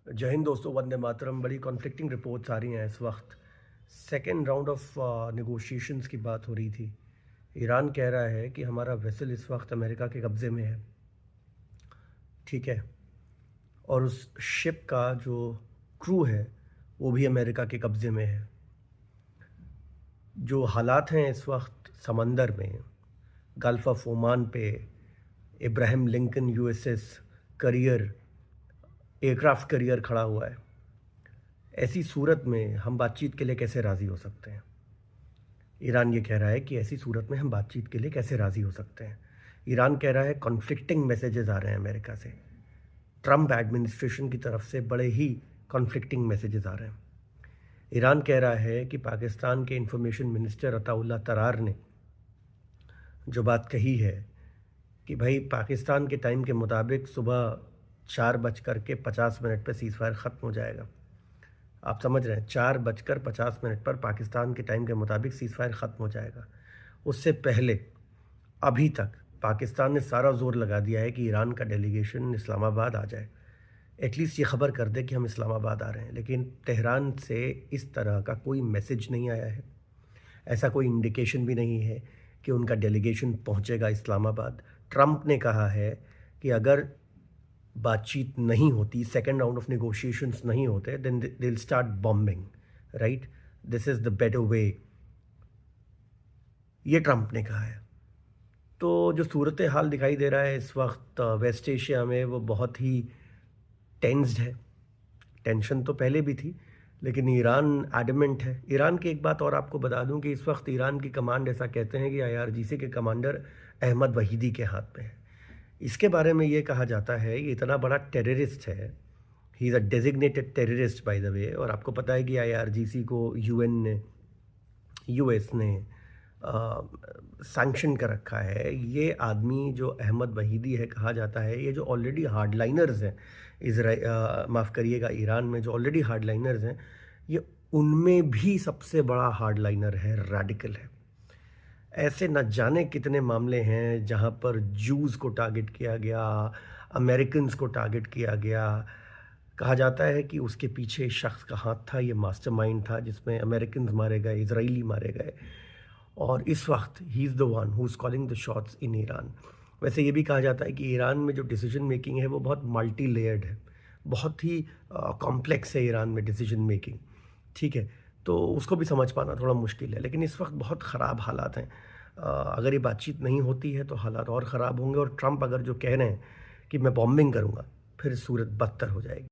जय हिंद दोस्तों, वंदे मातरम। बड़ी कॉन्फ्लिक्टिंग रिपोर्ट्स आ रही हैं इस वक्त। सेकेंड राउंड ऑफ नेगोशिएशंस की बात हो रही थी। ईरान कह रहा है कि हमारा वेसल इस वक्त अमेरिका के कब्ज़े में है, ठीक है, और उस शिप का जो क्रू है वो भी अमेरिका के कब्ज़े में है। जो हालात हैं इस वक्त समंदर में, गल्फ़ ऑफ ओमान पे Ibrahim Lincoln USS career aircraft carrier खड़ा हुआ है। ऐसी सूरत में हम बातचीत के लिए कैसे राज़ी हो सकते हैं? ईरान ये कह रहा है कि ऐसी सूरत में हम बातचीत के लिए कैसे राज़ी हो सकते हैं। ईरान कह रहा है कॉन्फ्लिक्टिंग मैसेजेस आ रहे हैं अमेरिका से। ट्रंप एडमिनिस्ट्रेशन की तरफ से बड़े ही कॉन्फ्लिक्टिंग मैसेजेस आ रहे हैं। ईरान कह रहा है कि पाकिस्तान के इंफॉर्मेशन मिनिस्टर अताउल्ला तरार ने जो बात कही है कि भाई पाकिस्तान के टाइम के मुताबिक सुबह 4:50 पर सीज़फायर ख़त्म हो जाएगा। आप समझ रहे हैं, 4:50 पर पाकिस्तान के टाइम के मुताबिक सीज़फायर ख़त्म हो जाएगा। उससे पहले अभी तक पाकिस्तान ने सारा ज़ोर लगा दिया है कि ईरान का डेलीगेशन इस्लामाबाद आ जाए, एटलीस्ट ये ख़बर कर दे कि हम इस्लामाबाद आ रहे हैं। लेकिन तेहरान से इस तरह का कोई मैसेज नहीं आया है, ऐसा कोई इंडिकेशन भी नहीं है कि उनका डेलीगेशन पहुंचेगा इस्लामाबाद। ट्रंप ने कहा है कि अगर बातचीत नहीं होती, सेकेंड राउंड ऑफ नेगोशिएशंस नहीं होते, then they will start bombing, right, this is the better way, ये ट्रंप ने कहा है। तो जो सूरत हाल दिखाई दे रहा है इस वक्त वेस्ट एशिया में, वो बहुत ही टेंस्ड है। टेंशन तो पहले भी थी, लेकिन ईरान एडमेंट है। ईरान की एक बात और आपको बता दूं कि इस वक्त ईरान की कमांड, ऐसा कहते हैं कि IRGC के कमांडर अहमद वहीदी के हाथ में है। इसके बारे में ये कहा जाता है ये इतना बड़ा टेररिस्ट है, he is a designated terrorist by the way. और आपको पता है कि IRGC को UN ने, US ने सैंक्शन कर रखा है। ये आदमी जो अहमद वहीदी है, कहा जाता है ये जो ऑलरेडी हार्डलाइनर्स हैं माफ़ करिएगा, ईरान में जो ऑलरेडी हार्डलाइनर्स हैं, ये उनमें भी सबसे बड़ा हार्डलाइनर है, रेडिकल है। ऐसे न जाने कितने मामले हैं जहाँ पर जूज़ को टारगेट किया गया, अमेरिकन्स को टारगेट किया गया। कहा जाता है कि उसके पीछे इस शख्स का हाथ था, ये मास्टरमाइंड था जिसमें अमेरिकन्स मारे गए, इजरायली मारे गए, और इस वक्त he is the one who is calling the shots in Iran. वैसे ये भी कहा जाता है कि ईरान में जो डिसीजन मेकिंग है वो बहुत मल्टी लेयर्ड है, बहुत ही कॉम्प्लेक्स है ईरान में डिसीजन मेकिंग, ठीक है। तो उसको भी समझ पाना थोड़ा मुश्किल है, लेकिन इस वक्त बहुत ख़राब हालात हैं। अगर ये बातचीत नहीं होती है तो हालात और ख़राब होंगे, और ट्रंप अगर जो कह रहे हैं कि मैं बॉम्बिंग करूँगा, फिर सूरत बदतर हो जाएगी।